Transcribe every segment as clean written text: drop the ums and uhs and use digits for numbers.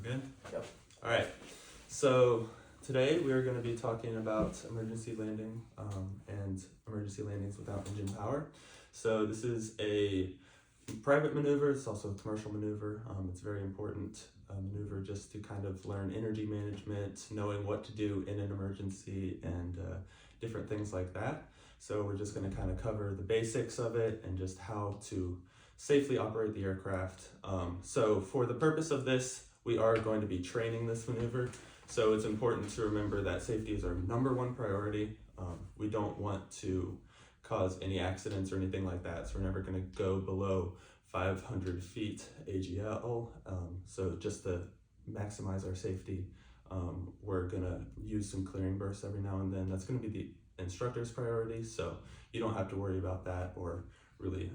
Good? Yep. All right. So today we are going to be talking about emergency landing and emergency landings without engine power. So this is a private maneuver. It's also a commercial maneuver. It's a very important maneuver just to kind of learn energy management, knowing what to do in an emergency, and different things like that. So we're just going to kind of cover the basics of it and just how to safely operate the aircraft. So for the purpose of this, we are going to be training this maneuver. So it's important to remember that safety is our number one priority. We don't want to cause any accidents or anything like that. So we're never going to go below 500 feet AGL. So just to maximize our safety, we're going to use some clearing bursts every now and then. That's going to be the instructor's priority. So you don't have to worry about that or really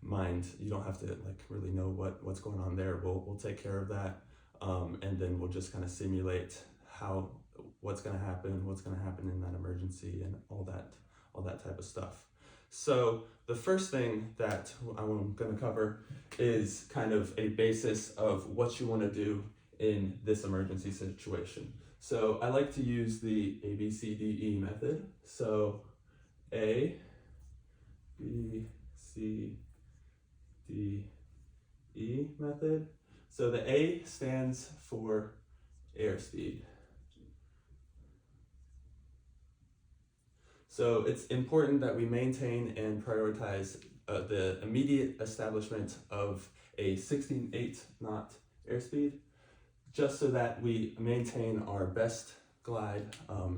mind. You don't have to really know what's going on there. We'll take care of that. And then we'll just kind of simulate what's going to happen in that emergency and all that type of stuff. So the first thing that I'm going to cover is kind of a basis of what you want to do in this emergency situation. So I like to use the ABCDE method. So A, B, C, D, E method. So the A stands for airspeed. So it's important that we maintain and prioritize the immediate establishment of a 16.8 knot airspeed, just so that we maintain our best glide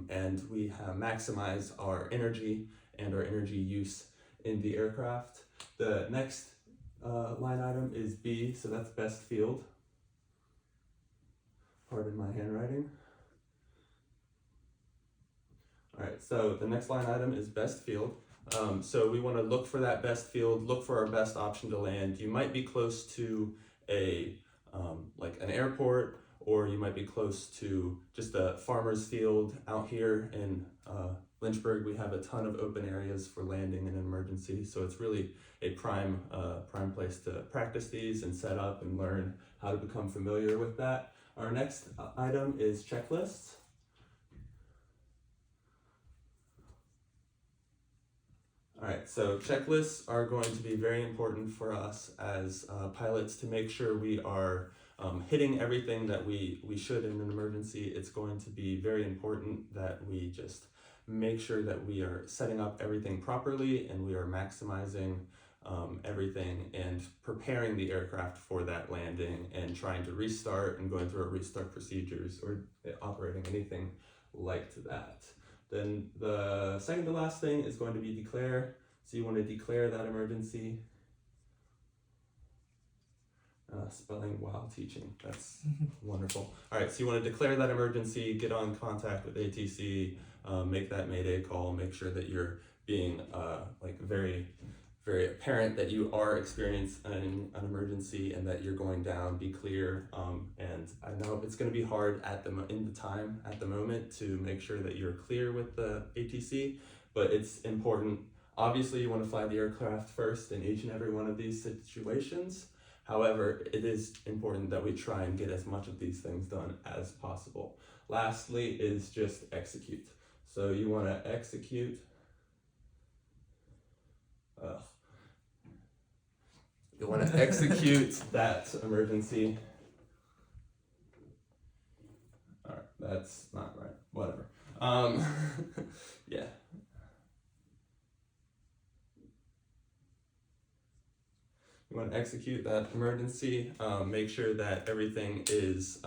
and we maximize our energy and our energy use in the aircraft. The next line item is B, so that's best field. Pardon my handwriting. All right, so the next line item is best field. So we want to look for that best field, look for our best option to land. You might be close to like an airport, or you might be close to just a farmer's field. Out here in Lynchburg, we have a ton of open areas for landing in an emergency. So it's really a prime place to practice these and set up and learn how to become familiar with that. Our next item is checklists. All right, so checklists are going to be very important for us as pilots to make sure we are hitting everything that we should in an emergency. It's going to be very important that we just make sure that we are setting up everything properly and we are maximizing everything and preparing the aircraft for that landing and trying to restart and going through our restart procedures or operating anything like that. Then the second to last thing is going to be declare. So you want to declare that emergency. Spelling while teaching, that's wonderful. All right, so you want to declare that emergency, get on contact with ATC, make that Mayday call, make sure that you're being very, very apparent that you are experiencing an emergency and that you're going down, be clear. And I know it's going to be hard at the moment to make sure that you're clear with the ATC, but it's important. Obviously, you want to fly the aircraft first in each and every one of these situations. However, it is important that we try and get as much of these things done as possible. Lastly is just execute. So you want to execute. You want to execute that emergency. All right, that's not right. Whatever. Yeah. You want to execute that emergency. Make sure that everything is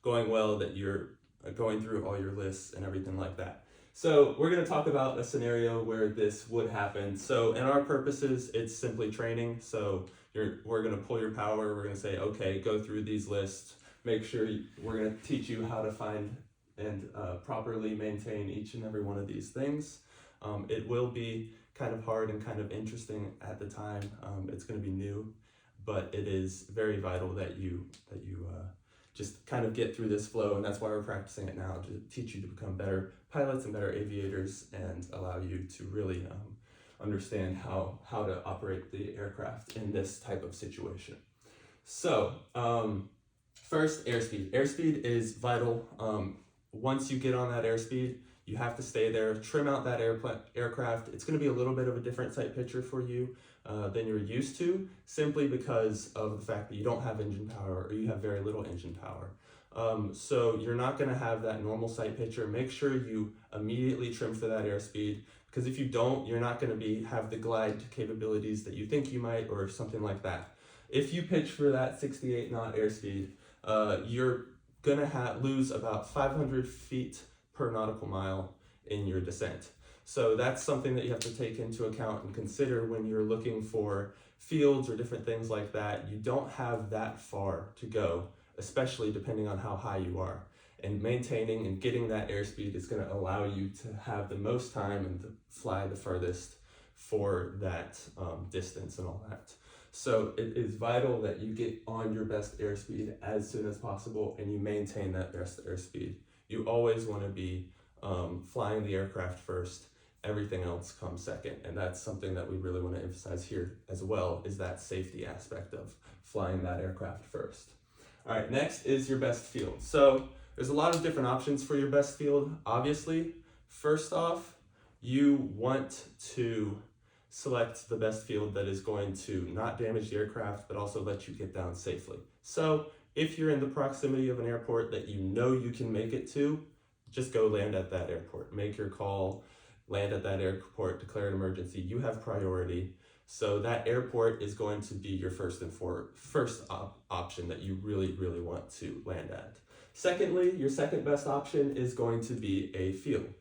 going well, that you're going through all your lists and everything like that. So we're going to talk about a scenario where this would happen. So in our purposes, it's simply training. So we're going to pull your power. We're going to say, okay, go through these lists. Make sure we're going to teach you how to find and properly maintain each and every one of these things. It will be kind of hard and kind of interesting at the time. It's going to be new, but it is very vital that you just kind of get through this flow, and that's why we're practicing it now, to teach you to become better pilots and better aviators and allow you to really understand how to operate the aircraft in this type of situation. So First, airspeed. Airspeed is vital. Once you get on that airspeed, you have to stay there, trim out that aircraft. It's going to be a little bit of a different sight picture for you than you're used to, simply because of the fact that you don't have engine power or you have very little engine power. So you're not going to have that normal sight picture. Make sure you immediately trim for that airspeed, because if you don't, you're not going to have the glide capabilities that you think you might, or something like that. If you pitch for that 68 knot airspeed, you're going to lose about 500 feet per nautical mile in your descent. So that's something that you have to take into account and consider when you're looking for fields or different things like that. You don't have that far to go, especially depending on how high you are. And maintaining and getting that airspeed is going to allow you to have the most time and to fly the furthest for that distance and all that. So it is vital that you get on your best airspeed as soon as possible and you maintain that best airspeed. You always want to be flying the aircraft first. Everything else comes second. And that's something that we really want to emphasize here as well, is that safety aspect of flying that aircraft first. All right, next is your best field. So there's a lot of different options for your best field. Obviously, first off, you want to select the best field that is going to not damage the aircraft, but also let you get down safely. So if you're in the proximity of an airport that you know you can make it to, just go land at that airport. Make your call, land at that airport, declare an emergency. You have priority. So that airport is going to be your first option that you really, really want to land at. Secondly, your second best option is going to be a field.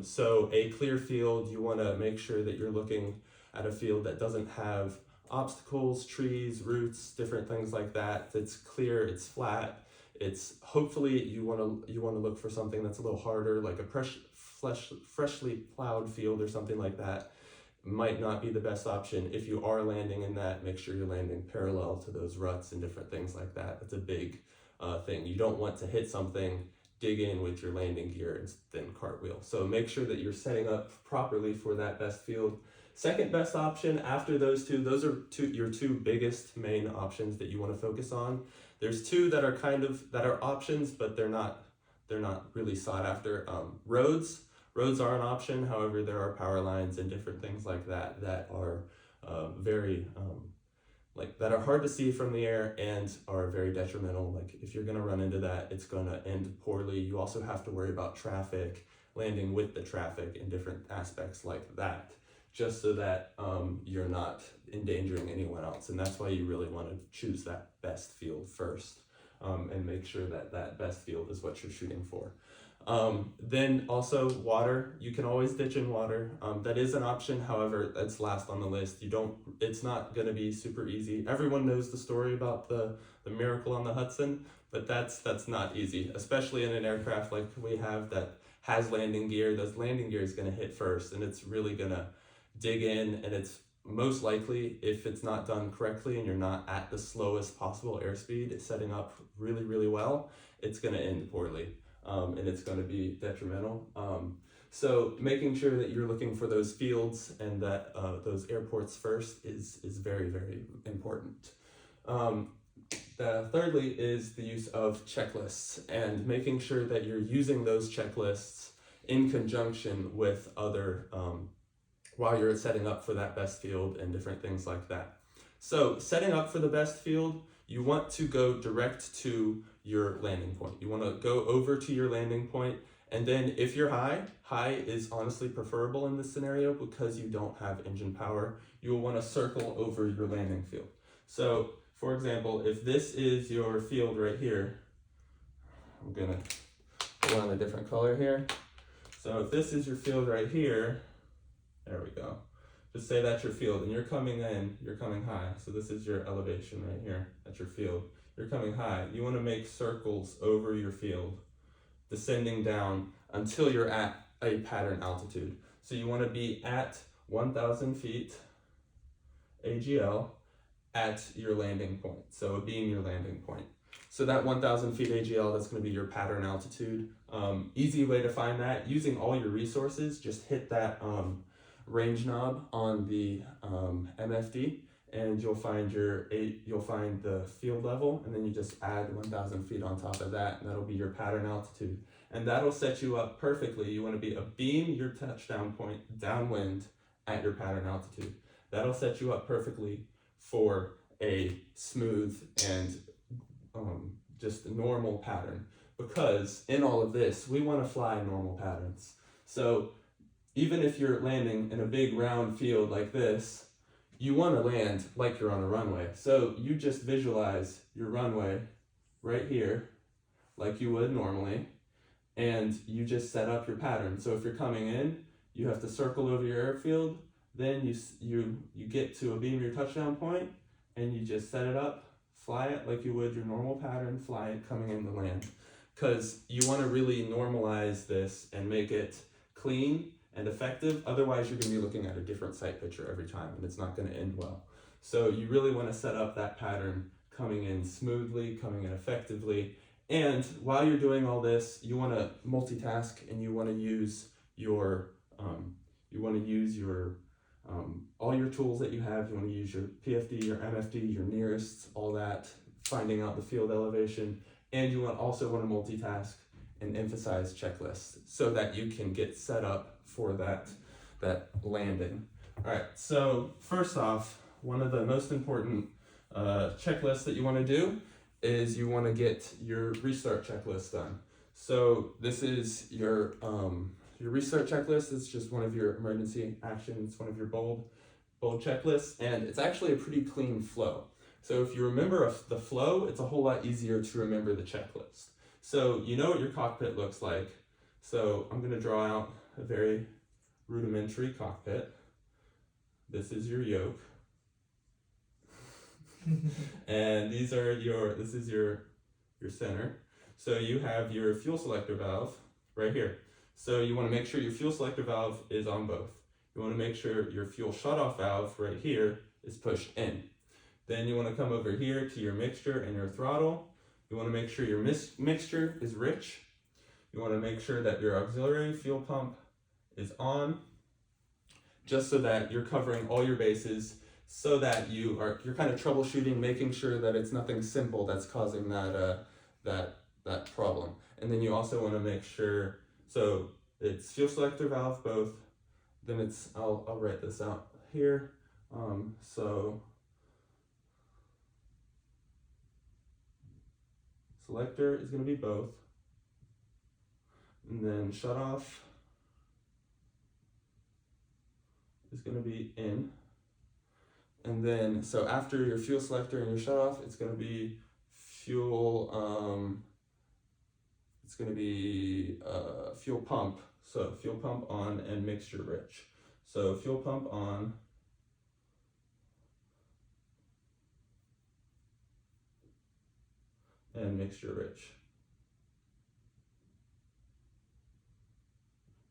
So a clear field, you want to make sure that you're looking at a field that doesn't have obstacles, trees, roots, different things like that. It's clear, it's flat. It's hopefully you want to look for something that's a little harder, like a freshly plowed field or something like that. Might not be the best option. If you are landing in that, make sure you're landing parallel to those ruts and different things like that. That's a big thing. You don't want to hit something, dig in with your landing gear, and then cartwheel. So make sure that you're setting up properly for that best field. Second best option after those two, those are your two biggest main options that you want to focus on. There's two that are options, but they're not really sought after. Roads are an option. However, there are power lines and different things like that that are that are hard to see from the air and are very detrimental. Like if you're going to run into that, it's going to end poorly. You also have to worry about traffic, landing with the traffic, and different aspects like that, just so that you're not endangering anyone else. And that's why you really want to choose that best field first, and make sure that that best field is what you're shooting for. Then also water, you can always ditch in water. That is an option. However, that's last on the list. It's not going to be super easy. Everyone knows the story about the miracle on the Hudson, but that's not easy, especially in an aircraft like we have that has landing gear. Those landing gear is going to hit first, and it's really going to dig in, and it's most likely, if it's not done correctly and you're not at the slowest possible airspeed, setting up really, really well, it's going to end poorly. And it's going to be detrimental. So making sure that you're looking for those fields and that those airports first is very, very important. Thirdly is the use of checklists, and making sure that you're using those checklists in conjunction with other, while you're setting up for that best field and different things like that. So setting up for the best field, you want to go direct to your landing point. You want to go over to your landing point, and then if you're high is honestly preferable in this scenario because you don't have engine power. You'll want to circle over your landing field. So for example, if this is your field right here, I'm gonna put on a different color here. So if this is your field right here, there we go. Just say that's your field, and you're coming high. So this is your elevation right here, that's your field. You're coming high. You want to make circles over your field, descending down until you're at a pattern altitude. So you want to be at 1,000 feet AGL at your landing point. So being your landing point. So that 1,000 feet AGL, that's going to be your pattern altitude. Easy way to find that, using all your resources, just hit that range knob on the MFD, and you'll find the field level, and then you just add 1,000 feet on top of that, and that'll be your pattern altitude. And that'll set you up perfectly. You want to be beam your touchdown point downwind at your pattern altitude. That'll set you up perfectly for a smooth and just normal pattern, because in all of this, we want to fly normal patterns. So even if you're landing in a big round field like this, you want to land like you're on a runway. So you just visualize your runway right here, like you would normally, and you just set up your pattern. So if you're coming in, you have to circle over your airfield, then you get to a beam your touchdown point, and you just set it up, fly it like you would your normal pattern, fly it coming in to land. Because you want to really normalize this and make it clean and effective. Otherwise, you're going to be looking at a different sight picture every time, and it's not going to end well. So you really want to set up that pattern coming in smoothly, coming in effectively. And while you're doing all this, you want to multitask, and you want to use your all your tools that you have. You want to use your PFD, your MFD, your nearest, all that, finding out the field elevation. And you also want to multitask and emphasize checklists so that you can get set up for that landing. All right, so first off, one of the most important checklists that you want to do is you want to get your restart checklist done. So this is your restart checklist. It's just one of your emergency actions, one of your bold checklists, and it's actually a pretty clean flow. So if you remember the flow, it's a whole lot easier to remember the checklist. So you know what your cockpit looks like. So I'm going to draw out a very rudimentary cockpit. This is your yoke. And this is your center. So you have your fuel selector valve right here. So you want to make sure your fuel selector valve is on both. You want to make sure your fuel shutoff valve right here is pushed in. Then you want to come over here to your mixture and your throttle. You want to make sure your mixture is rich. You want to make sure that your auxiliary fuel pump is on, just so that you're covering all your bases, so that you're kind of troubleshooting, making sure that it's nothing simple that's causing that problem. And then you also want to make sure, so it's fuel selector valve both. Then it's I'll write this out here. So selector is going to be both, and then shutoff is going to be in, and then so after your fuel selector and your shutoff, it's going to be fuel fuel pump. So fuel pump on and mixture rich. So fuel pump on, and mixture rich.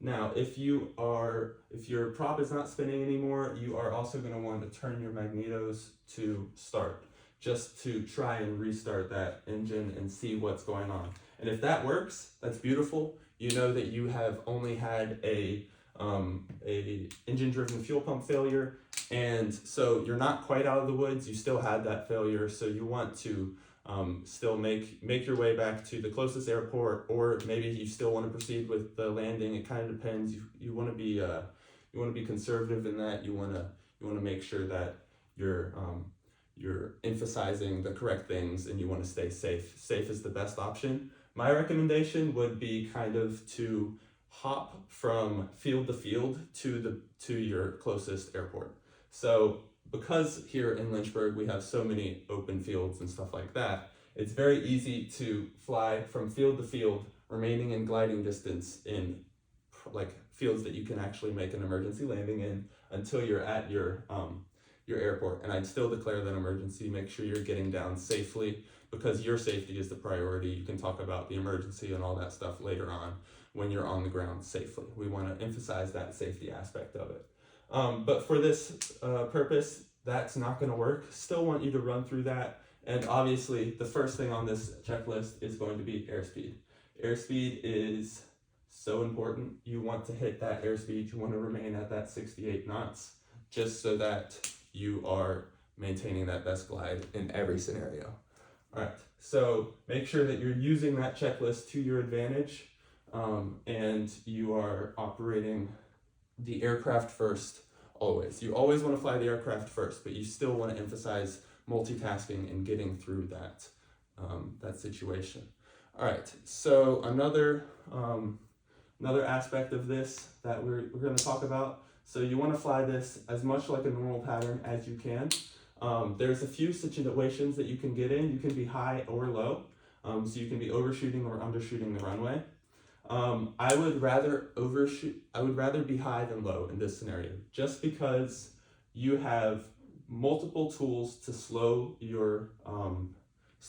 Now, if your prop is not spinning anymore, you are also going to want to turn your magnetos to start, just to try and restart that engine and see what's going on. And if that works, that's beautiful. You know that you have only had a engine-driven fuel pump failure, and so you're not quite out of the woods. You still had that failure, so you want to still make your way back to the closest airport, or maybe you still want to proceed with the landing. It kind of depends. You want to be conservative in that. You want to make sure that you're emphasizing the correct things, and you want to stay safe. Safe is the best option. My recommendation would be kind of to hop from field to field to your closest airport. So because here in Lynchburg we have so many open fields and stuff like that, it's very easy to fly from field to field, remaining in gliding distance in like fields that you can actually make an emergency landing in until you're at your airport. And I'd still declare that emergency. Make sure you're getting down safely, because your safety is the priority. You can talk about the emergency and all that stuff later on when you're on the ground safely. We want to emphasize that safety aspect of it. But for this purpose, that's not going to work. Still want you to run through that. And obviously, the first thing on this checklist is going to be airspeed. Airspeed is so important. You want to hit that airspeed. You want to remain at that 68 knots, just so that you are maintaining that best glide in every scenario. All right, so make sure that you're using that checklist to your advantage, and you are operating the aircraft first always. You always want to fly the aircraft first, but you still want to emphasize multitasking and getting through that situation. All right, so another aspect of this that we're going to talk about. So you want to fly this as much like a normal pattern as you can. There's a few situations that you can get in. You can be high or low. So you can be overshooting or undershooting the runway. I would rather be high than low in this scenario, just because you have multiple tools to slow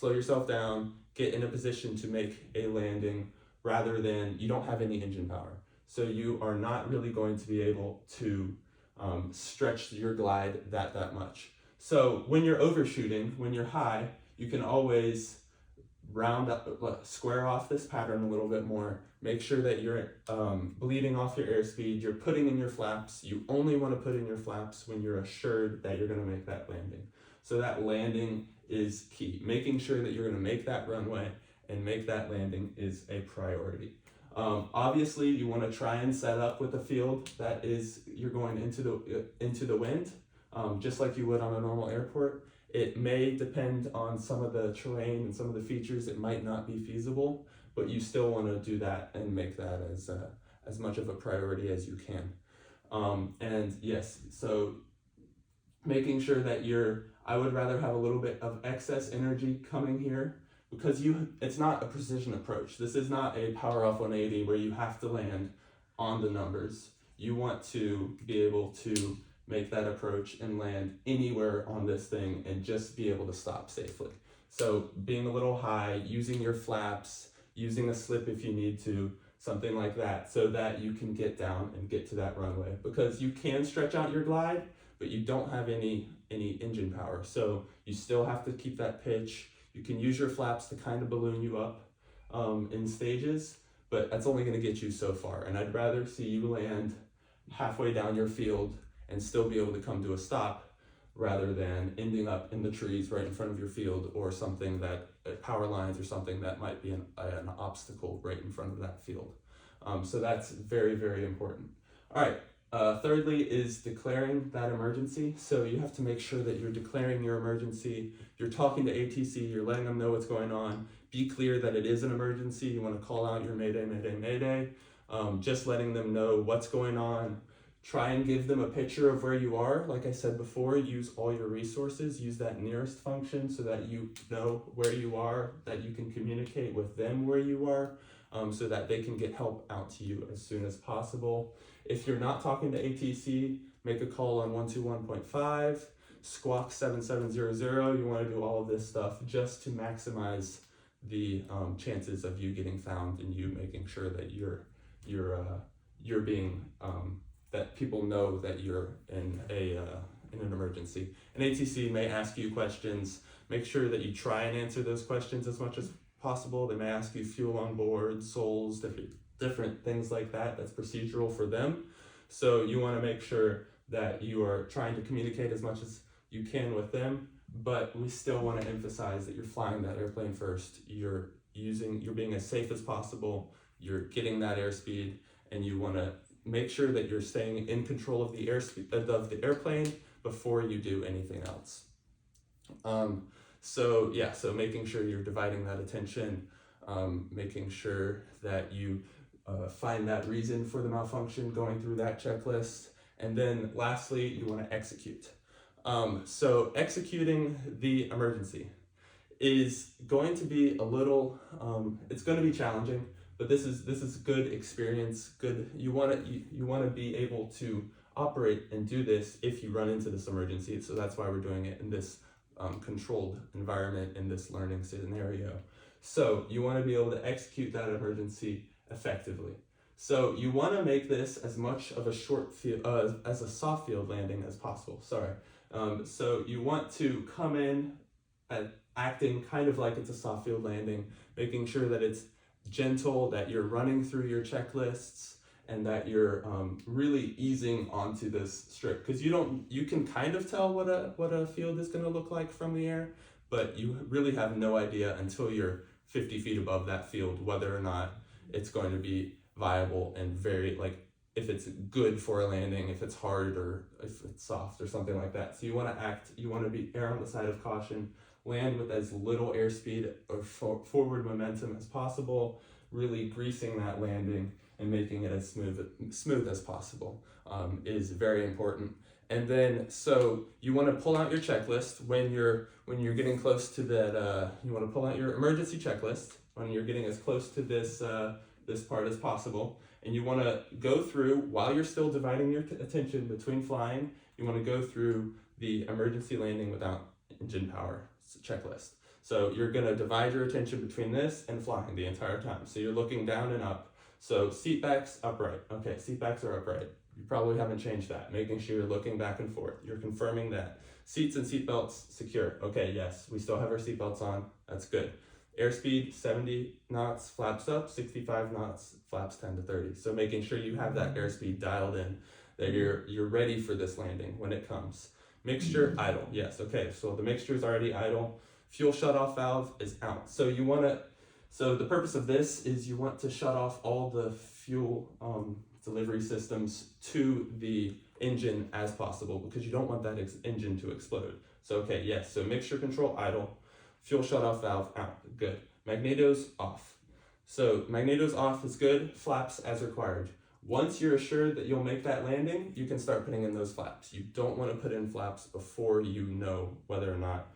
yourself down, get in a position to make a landing, rather than you don't have any engine power. So you are not really going to be able to stretch your glide that much. So when you're overshooting, when you're high, you can always round up, square off this pattern a little bit more. Make sure that you're bleeding off your airspeed. You're putting in your flaps. You only want to put in your flaps when you're assured that you're going to make that landing. So that landing is key. Making sure that you're going to make that runway and make that landing is a priority. Obviously, you want to try and set up with a field that is you're going into the wind, just like you would on a normal airport. It may depend on some of the terrain and some of the features. It might not be feasible, but you still want to do that and make that as much of a priority as you can. And yes, so making sure that I would rather have a little bit of excess energy coming here, because it's not a precision approach. This is not a power off 180 where you have to land on the numbers. You want to be able to make that approach and land anywhere on this thing and just be able to stop safely. So being a little high, using your flaps, using a slip if you need to, something like that, so that you can get down and get to that runway, because you can stretch out your glide, but you don't have any engine power. So you still have to keep that pitch. You can use your flaps to kind of balloon you up in stages, but that's only going to get you so far. And I'd rather see you land halfway down your field and still be able to come to a stop, rather than ending up in the trees right in front of your field, or something that power lines or something that might be an obstacle right in front of that field. So that's very, very important. All right. Thirdly is declaring that emergency. So you have to make sure that you're declaring your emergency. You're talking to ATC, you're letting them know what's going on. Be clear that it is an emergency. You want to call out your mayday, mayday, mayday. Just letting them know what's going on. Try and give them a picture of where you are. Like I said before, use all your resources. Use that nearest function so that you know where you are, that you can communicate with them where you are, so that they can get help out to you as soon as possible. If you're not talking to ATC, make a call on 121.5, squawk 7700. You want to do all of this stuff just to maximize the chances of you getting found and you making sure that you're being that people know that you're in an emergency. An ATC may ask you questions. Make sure that you try and answer those questions as much as possible. They may ask you fuel on board, souls, different things like that. That's procedural for them. So you want to make sure that you are trying to communicate as much as you can with them, but we still want to emphasize that you're flying that airplane first. You're being as safe as possible. You're getting that airspeed, and you want to make sure that you're staying in control of the airspeed of the airplane before you do anything else. So making sure you're dividing that attention, making sure that you find that reason for the malfunction, going through that checklist, and then lastly, you want to execute. So executing the emergency is going to be a little, it's going to be challenging, but this is good experience. Good. You want to be able to operate and do this if you run into this emergency. So that's why we're doing it in this controlled environment, in this learning scenario. So you want to be able to execute that emergency effectively. So you want to make this as much of a short field as a soft field landing as possible. So you want to come in at acting kind of like it's a soft field landing, making sure that it's gentle, that you're running through your checklists, and that you're really easing onto this strip, because you can kind of tell what a field is going to look like from the air, but you really have no idea until you're 50 feet above that field whether or not it's going to be viable and very, like, if it's good for a landing, if it's hard, or if it's soft or something like that. So you want to be err on the side of caution, land with as little airspeed or forward momentum as possible, really greasing that landing and making it as smooth as possible is very important. And then, so you want to pull out your checklist when you're getting close to that. You want to pull out your emergency checklist when you're getting as close to this part as possible, and you want to go through, while you're still dividing your attention between flying, you want to go through the emergency landing without engine power checklist. So you're going to divide your attention between this and flying the entire time. So you're looking down and up. So seat backs upright. Okay, seat backs are upright. You probably haven't changed that. Making sure you're looking back and forth. You're confirming that. Seats and seat belts secure. Okay, yes, we still have our seat belts on. That's good. Airspeed 70 knots, flaps up, 65 knots, flaps 10 to 30. So making sure you have that airspeed dialed in, that you're ready for this landing when it comes. Mixture idle. Yes, okay, so the mixture is already idle. Fuel shutoff valve is out. So the purpose of this is you want to shut off all the fuel delivery systems to the engine as possible, because you don't want that engine to explode. So okay, yes, so mixture control idle, fuel shutoff valve out, good. Magnetos off. So magnetos off is good, flaps as required. Once you're assured that you'll make that landing, you can start putting in those flaps. You don't want to put in flaps before you know whether or not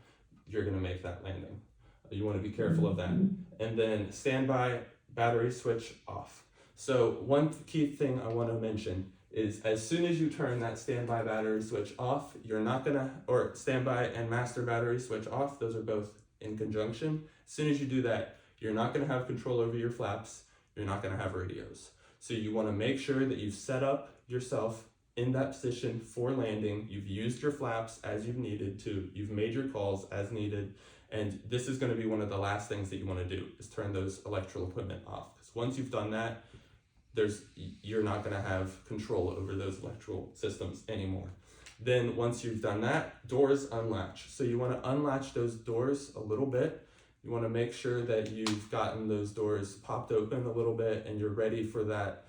you're going to make that landing. You want to be careful of that. And then standby battery switch off. So one key thing I want to mention is, as soon as you turn that standby battery switch off, you're not going to, or standby and master battery switch off, those are both in conjunction. As soon as you do that, you're not going to have control over your flaps, you're not going to have radios. So you want to make sure that you've set up yourself in that position for landing, you've used your flaps as you've needed to, you've made your calls as needed, and this is going to be one of the last things that you want to do, is turn those electrical equipment off. Because once you've done that, you're not going to have control over those electrical systems anymore. Then once you've done that, doors unlatch. So you want to unlatch those doors a little bit. You want to make sure that you've gotten those doors popped open a little bit and you're ready for that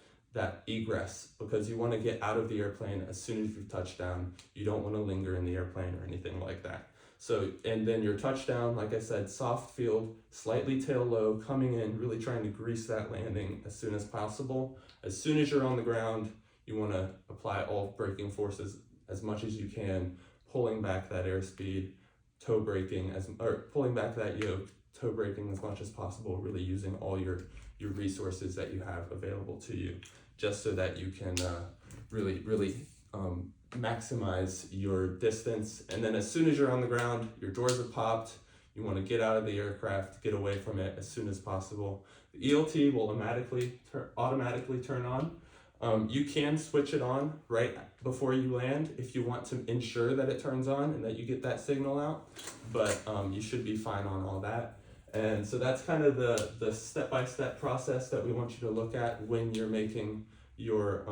egress, because you want to get out of the airplane as soon as you've touched down. You don't want to linger in the airplane or anything like that. So, and then your touchdown, like I said, soft field, slightly tail low, coming in, really trying to grease that landing as soon as possible. As soon as you're on the ground, you want to apply all braking forces as much as you can, pulling back that airspeed, toe braking, pulling back that yoke, toe braking as much as possible, really using all your resources that you have available to you, just so that you can really maximize your distance. And then as soon as you're on the ground, your doors are popped, you want to get out of the aircraft, get away from it as soon as possible. The ELT will automatically turn on. You can switch it on right before you land if you want to ensure that it turns on and that you get that signal out, but you should be fine on all that. And so that's kind of the step-by-step process that we want you to look at when you're making your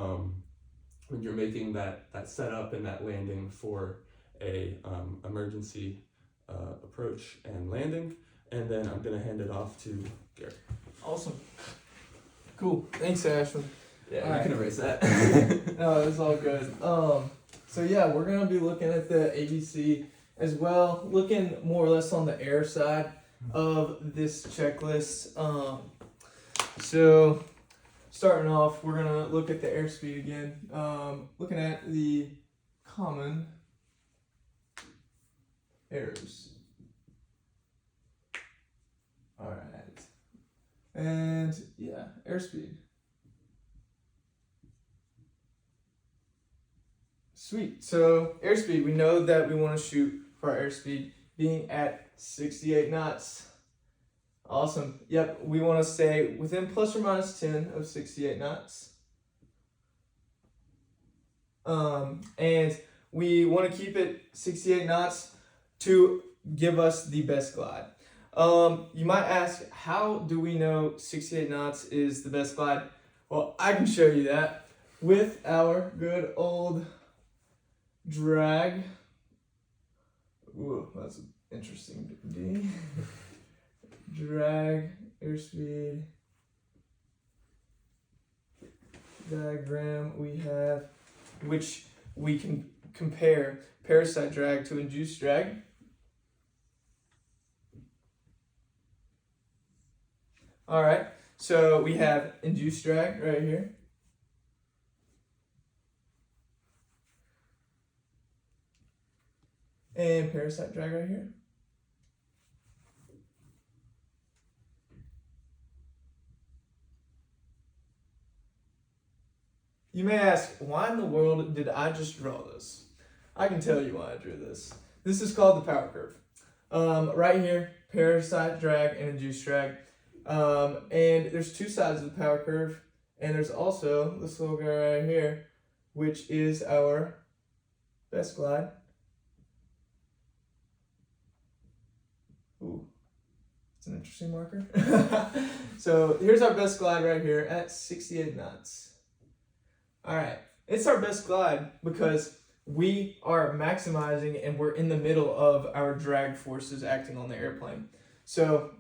that setup and that landing for a emergency approach and landing. And then I'm gonna hand it off to Garrett. Awesome. Cool. Thanks, Ashland. Yeah, you can erase that. No, it's all good. So yeah, we're gonna be looking at the ABC as well, looking more or less on the air side of this checklist. So starting off, we're gonna look at the airspeed again. Looking at the common errors. All right, and yeah, airspeed. Sweet. So airspeed, we know that we want to shoot for our airspeed being at 68 knots. Awesome. Yep, we want to stay within plus or minus 10 of 68 knots. And we want to keep it 68 knots to give us the best glide. You might ask, how do we know 68 knots is the best glide? Well, I can show you that with our good old drag. Ooh, that's interesting. D. Drag, airspeed diagram we have, which we can compare parasite drag to induced drag. All right, so we have induced drag right here. And parasite drag right here. You may ask, why in the world did I just draw this? I can tell you why I drew this. This is called the power curve. Right here, parasite drag and induced drag. And there's two sides of the power curve. And there's also this little guy right here, which is our best glide. Ooh, it's an interesting marker. So here's our best glide right here at 68 knots. All right, it's our best glide because we are maximizing and we're in the middle of our drag forces acting on the airplane. So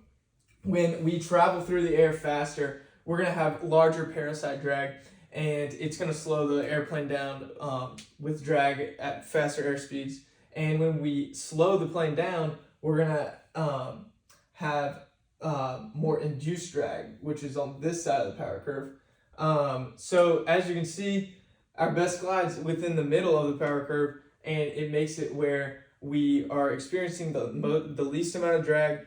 when we travel through the air faster, we're gonna have larger parasite drag and it's gonna slow the airplane down with drag at faster air speeds. And when we slow the plane down, we're gonna have more induced drag, which is on this side of the power curve. So as you can see, our best glide's within the middle of the power curve, and it makes it where we are experiencing the least amount of drag.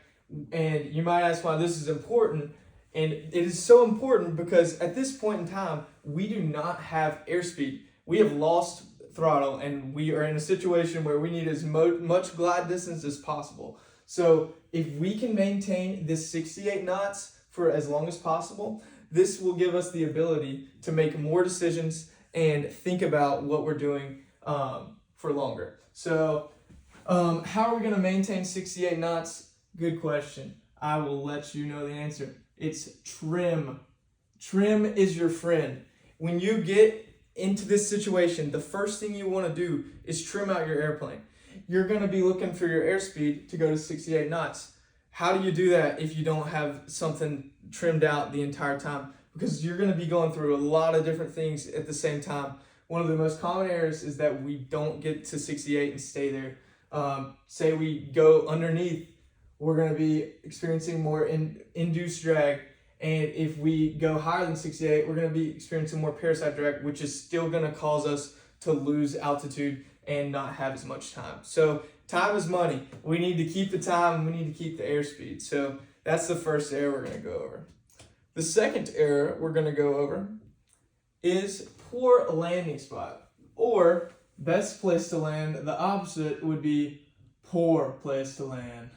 And you might ask why this is important, and it is so important because at this point in time, we do not have airspeed. We have lost throttle, and we are in a situation where we need as much glide distance as possible. So if we can maintain this 68 knots for as long as possible, this will give us the ability to make more decisions and think about what we're doing for longer. So how are we going to maintain 68 knots? Good question. I will let you know the answer. It's trim. Trim is your friend. When you get into this situation, the first thing you want to do is trim out your airplane. You're going to be looking for your airspeed to go to 68 knots. How do you do that if you don't have something trimmed out the entire time? Because you're going to be going through a lot of different things at the same time. One of the most common errors is that we don't get to 68 and stay there. Say we go underneath, we're going to be experiencing more induced drag. And if we go higher than 68, we're going to be experiencing more parasite drag, which is still going to cause us to lose altitude and not have as much time. So time is money. We need to keep the time. We need to keep the airspeed. So that's the first error we're going to go over. The second error we're going to go over is poor landing spot, or best place to land. The opposite would be poor place to land.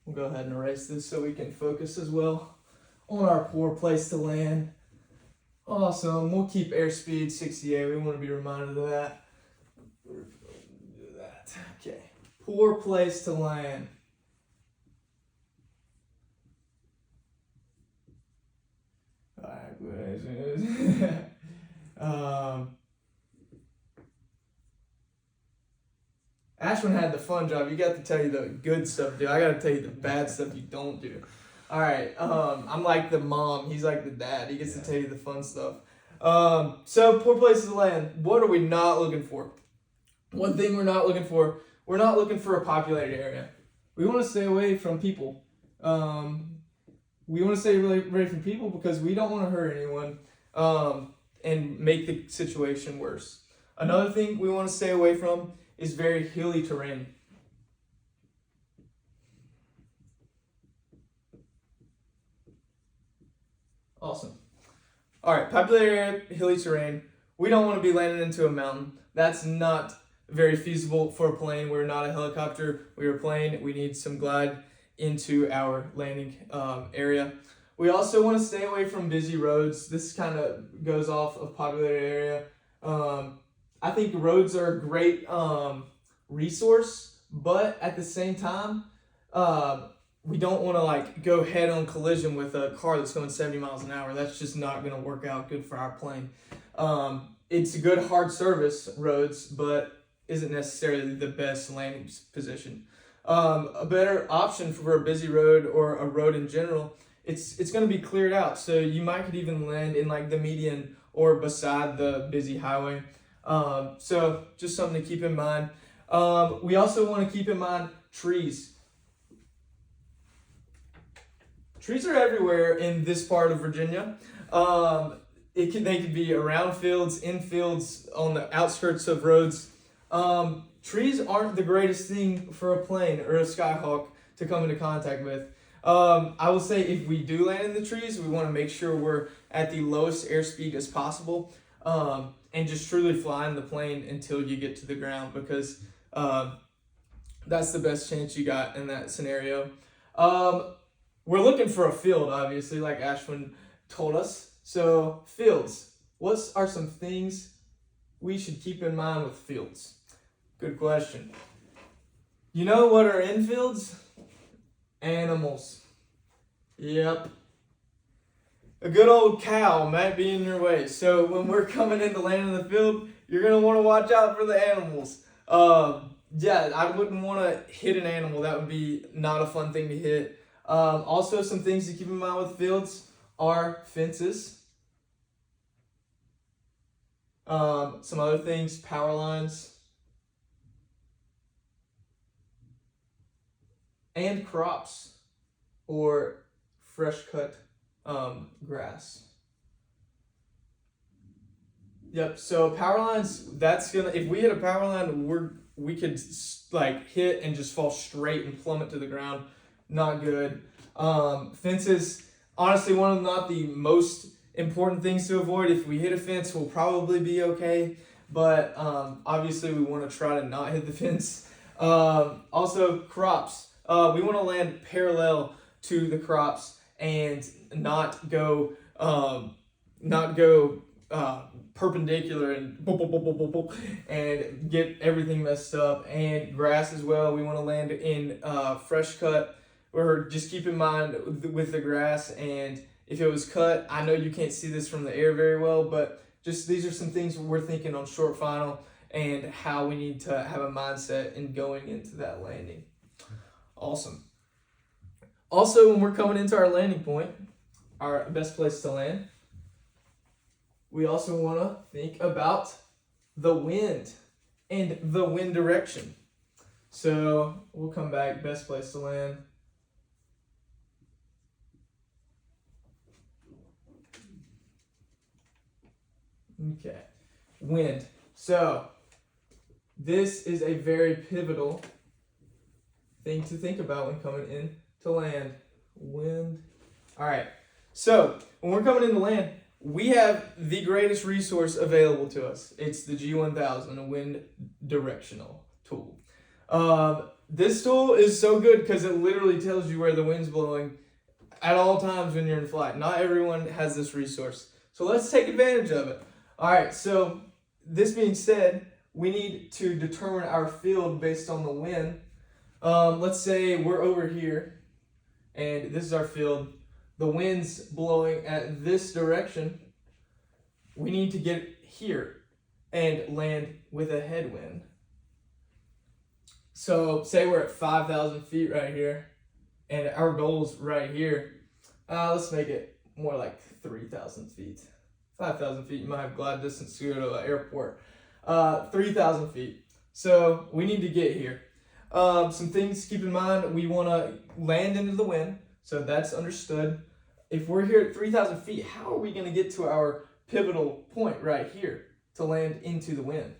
We'll go ahead and erase this so we can focus as well on our poor place to land. Awesome. We'll keep airspeed 68. We want to be reminded of that. Do that. Okay. Poor place to land. Ashwin had the fun job. You got to tell you the good stuff, dude. I got to tell you the bad stuff you don't do. All right. I'm like the mom. He's like the dad. He gets to tell you the fun stuff. So poor places to land. What are we not looking for? One thing we're not looking for a populated area. We want to stay away from people. We want to stay away from people because we don't want to hurt anyone and make the situation worse. Another thing we want to stay away from is very hilly terrain. Awesome. All right, populated area, hilly terrain. We don't want to be landing into a mountain. That's not very feasible for a plane. We're not a helicopter. We're a plane. We need some glide into our landing area. We also want to stay away from busy roads. This kind of goes off of populated area. I think roads are a great resource, but at the same time, we don't want to like go head on collision with a car that's going 70 miles an hour. That's just not going to work out good for our plane. It's a good hard service roads, but isn't necessarily the best landing position. A better option for a busy road or a road in general, it's going to be cleared out. So you might could even land in like the median or beside the busy highway. So just something to keep in mind. We also want to keep in mind trees. Trees are everywhere in this part of Virginia. They could be around fields, in fields, on the outskirts of roads. Trees aren't the greatest thing for a plane or a Skyhawk to come into contact with. I will say if we do land in the trees, we want to make sure we're at the lowest airspeed as possible, and just truly flying the plane until you get to the ground, because that's the best chance you got in that scenario. We're looking for a field, obviously, like Ashwin told us. So fields, what are some things we should keep in mind with fields? Good question. You know what are in fields? Animals. Yep. A good old cow might be in your way. So when we're coming in to land in the field, you're going to want to watch out for the animals. Yeah, I wouldn't want to hit an animal. That would be not a fun thing to hit. Also, some things to keep in mind with fields are fences. Some other things, power lines, and crops or fresh cut grass. Yep. So power lines, that's gonna, if we hit a power line, we could like hit and just fall straight and plummet to the ground. Not good. Fences, honestly, one of not the most important things to avoid. If we hit a fence, we'll probably be okay, but obviously we want to try to not hit the fence. Also, crops. We want to land parallel to the crops and not go perpendicular and boop, boop, boop, boop, boop, boop, and get everything messed up. And grass as well. We want to land in fresh cut, or just keep in mind with the grass. And if it was cut, I know you can't see this from the air very well, but just these are some things we're thinking on short final and how we need to have a mindset in going into that landing. Awesome. Also, when we're coming into our landing point, our best place to land, we also want to think about the wind and the wind direction. So we'll come back, best place to land. Okay, wind. So this is a very pivotal thing to think about when coming in to land. Wind. All right. So when we're coming into land, we have the greatest resource available to us. It's the G1000, a wind directional tool. This tool is so good because it literally tells you where the wind's blowing at all times when you're in flight. Not everyone has this resource. So let's take advantage of it. All right, so this being said, we need to determine our field based on the wind. Let's say we're over here, and this is our field. The wind's blowing at this direction. We need to get here and land with a headwind. So say we're at 5,000 feet right here, and our goal's right here. Let's make it more like 3,000 feet. 5,000 feet, you might have glide distance to go to an airport. 3,000 feet. So we need to get here. Some things to keep in mind. We want to land into the wind, so that's understood. If we're here at 3,000 feet, how are we going to get to our pivotal point right here to land into the wind?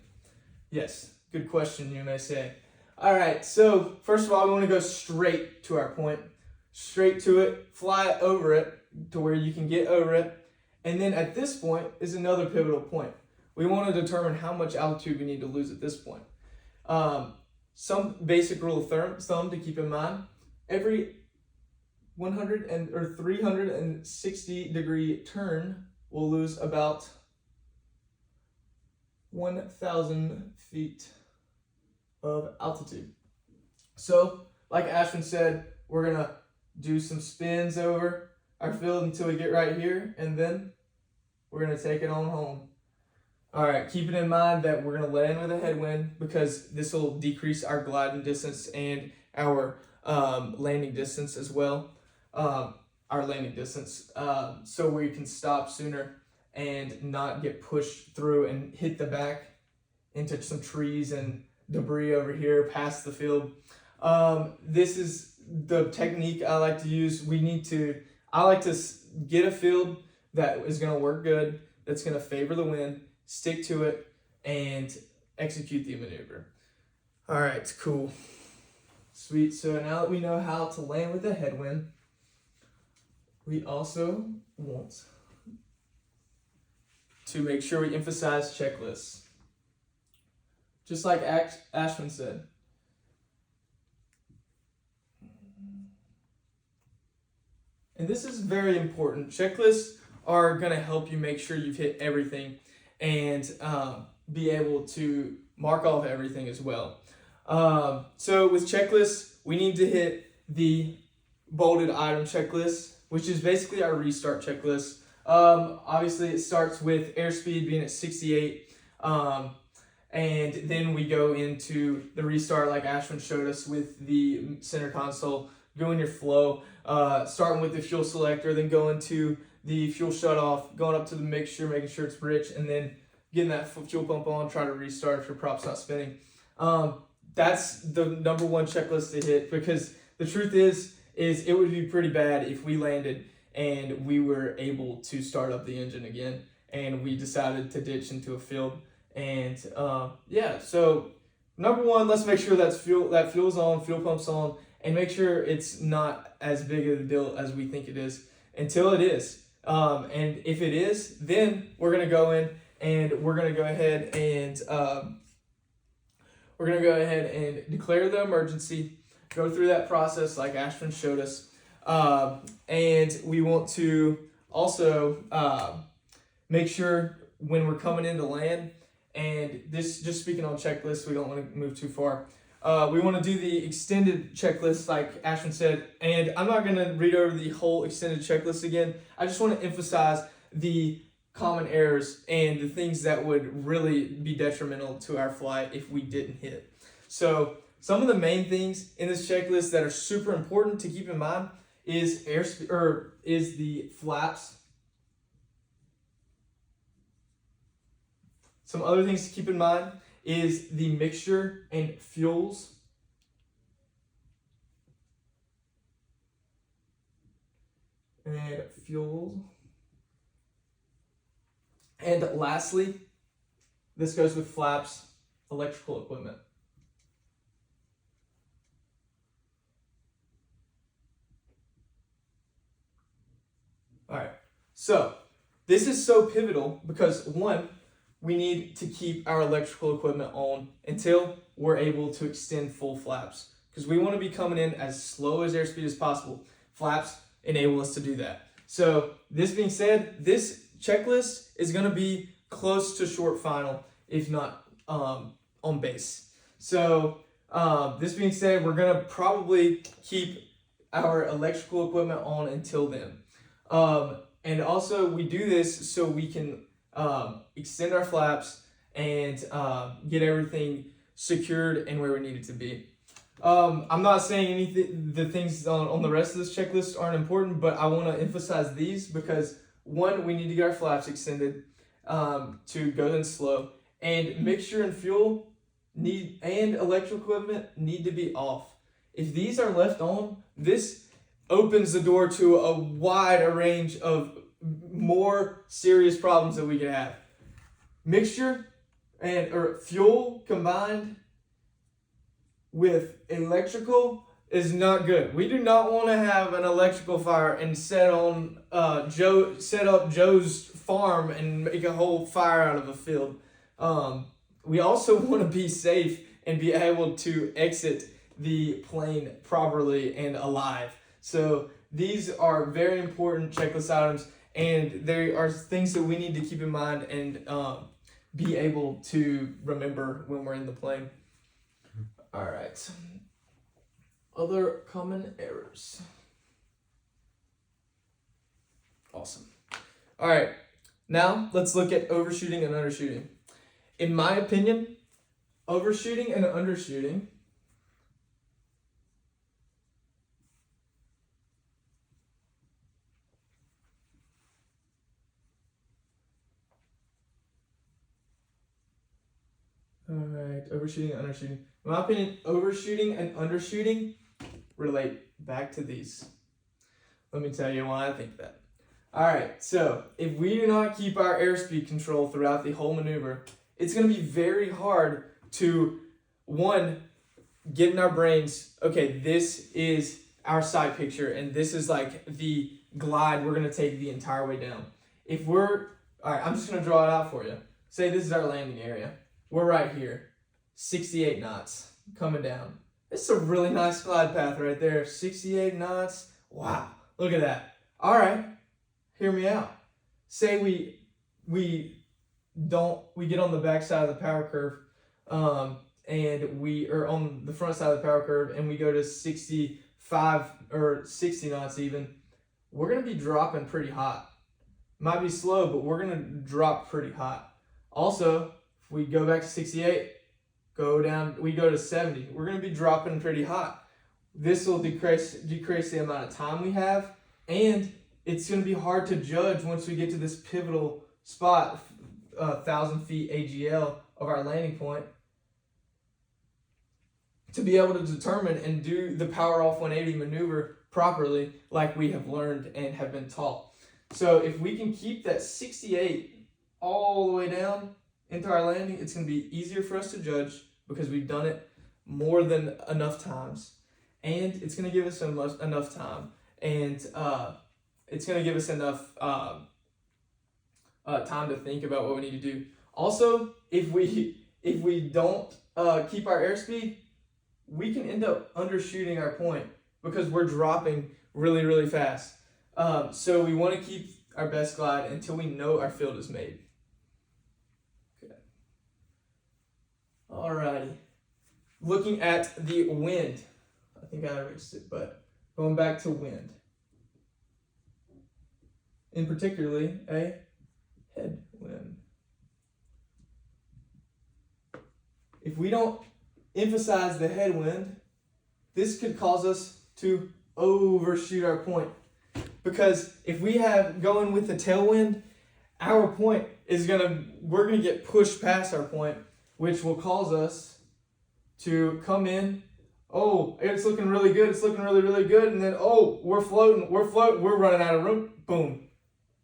Yes, good question, you may say. All right, so first of all, we want to go straight to our point, straight to it, fly over it to where you can get over it. And then at this point is another pivotal point. We want to determine how much altitude we need to lose at this point. Some basic rule of thumb to keep in mind: every 360 degree turn will lose about 1,000 feet of altitude. So, like Ashwin said, we're gonna do some spins over our field until we get right here, and then we're going to take it on home. All right, keeping in mind that we're going to land with a headwind because this will decrease our gliding distance and our landing distance as well. Our landing distance, so we can stop sooner and not get pushed through and hit the back into some trees and debris over here past the field. This is the technique I like to use. I like to get a field that is going to work good, that's going to favor the wind, stick to it, and execute the maneuver. All right, cool. Sweet. So now that we know how to land with a headwind, we also want to make sure we emphasize checklists. Just like Ashwin said. And this is very important. Checklists are going to help you make sure you've hit everything and be able to mark off everything as well. So with checklists, we need to hit the bolded item checklist, which is basically our restart checklist. Obviously, it starts with airspeed being at 68, and then we go into the restart like Ashwin showed us with the center console. Go in your flow, starting with the fuel selector, then going to the fuel shutoff, going up to the mixture, making sure it's rich, and then getting that fuel pump on, try to restart if your prop's not spinning. That's the number one checklist to hit, because the truth is it would be pretty bad if we landed and we were able to start up the engine again and we decided to ditch into a field. And so number one, let's make sure that fuel's on, fuel pump's on, and make sure it's not as big of a deal as we think it is until it is. And if it is, then we're gonna go in and we're gonna go ahead and declare the emergency. Go through that process like Ashwin showed us, and we want to also make sure when we're coming into land. And this, just speaking on checklists, we don't want to move too far. We want to do the extended checklist like Ashwin said, and I'm not going to read over the whole extended checklist again. I just want to emphasize the common errors and the things that would really be detrimental to our flight if we didn't hit. So some of the main things in this checklist that are super important to keep in mind is the flaps. Some other things to keep in mind is the mixture and fuels. And fuels. And lastly, this goes with flaps, electrical equipment. All right, so this is so pivotal because one, we need to keep our electrical equipment on until we're able to extend full flaps, because we want to be coming in as slow as airspeed as possible. Flaps enable us to do that. So this being said, this checklist is going to be close to short final, if not on base. So this being said, we're going to probably keep our electrical equipment on until then. And also we do this so we can extend our flaps and get everything secured and where we need it to be. I'm not saying anything, the things on the rest of this checklist aren't important, but I want to emphasize these because one, we need to get our flaps extended to go in slow, and mixture and fuel and electrical equipment need to be off. If these are left on, this opens the door to a wide range of more serious problems that we could have. Mixture or fuel combined with electrical is not good. We do not want to have an electrical fire and set up Joe's farm and make a whole fire out of a field. We also want to be safe and be able to exit the plane properly and alive. So these are very important checklist items, and there are things that we need to keep in mind and be able to remember when we're in the plane. All right. Other common errors. Awesome. All right, now let's look at overshooting and undershooting. In my opinion, overshooting and undershooting overshooting and undershooting. In my opinion, overshooting and undershooting relate back to these. Let me tell you why I think that. Alright, so if we do not keep our airspeed control throughout the whole maneuver, it's going to be very hard to, one, get in our brains, okay, this is our sight picture, and this is like the glide we're going to take the entire way down. If we're, alright, I'm just going to draw it out for you. Say this is our landing area. We're right here. 68 knots coming down. This is a really nice glide path right there. 68 knots. Wow. Look at that. All right. Hear me out. Say we get on the back side of the power curve, and we are on the front side of the power curve, and we go to 65 or 60 knots even. We're going to be dropping pretty hot. Might be slow, but we're going to drop pretty hot. Also, if we go back to 68, we go to 70, we're going to be dropping pretty hot. This will decrease the amount of time we have, and it's going to be hard to judge once we get to this pivotal spot, 1,000 feet AGL of our landing point, to be able to determine and do the power off 180 maneuver properly like we have learned and have been taught. So if we can keep that 68 all the way down into our landing, it's going to be easier for us to judge because we've done it more than enough times, and it's going to give us enough time, and it's going to give us enough time to think about what we need to do. Also, if we don't keep our airspeed, we can end up undershooting our point because we're dropping really, really fast. So we want to keep our best glide until we know our field is made. Okay. Alrighty. Looking at the wind. I think I erased it, but going back to wind. In particularly a headwind. If we don't emphasize the headwind, this could cause us to overshoot our point. Because if we have going with the tailwind, our point is we're gonna get pushed past our point, which will cause us to come in. Oh, it's looking really good. It's looking really, really good. And then, oh, we're floating. We're running out of room. Boom.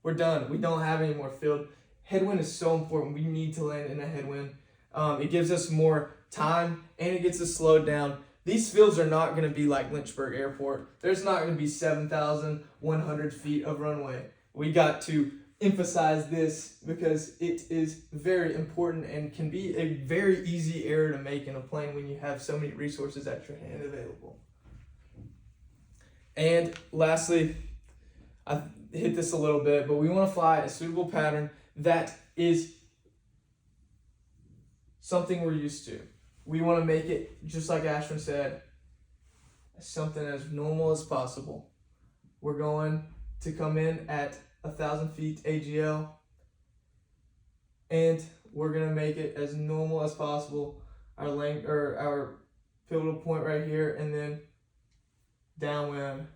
We're done. We don't have any more field. Headwind is so important. We need to land in a headwind. It gives us more time, and it gets us slowed down. These fields are not going to be like Lynchburg Airport. There's not going to be 7,100 feet of runway. We got to emphasize this because it is very important and can be a very easy error to make in a plane when you have so many resources at your hand available. And lastly, I hit this a little bit, but we want to fly a suitable pattern that is something we're used to. We want to make it, just like Ashwin said, something as normal as possible. We're going to come in at 1,000 feet AGL, and we're going to make it as normal as possible. Our length, or our pivotal point right here, and then downwind,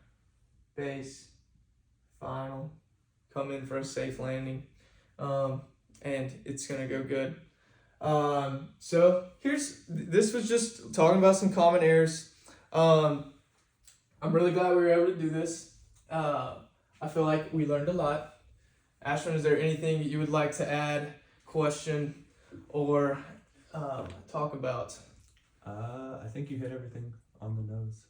base, final, come in for a safe landing, and it's going to go good. So this was just talking about some common errors. I'm really glad we were able to do this. I feel like we learned a lot. Ashwin, is there anything that you would like to add, question, or talk about? I think you hit everything on the nose.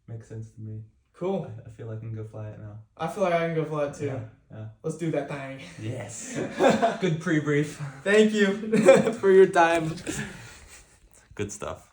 Makes sense to me. Cool. I feel like I can go fly it now. I feel like I can go fly it too. Yeah. Let's do that thing. Yes. Good pre-brief. Thank you for your time. Good stuff.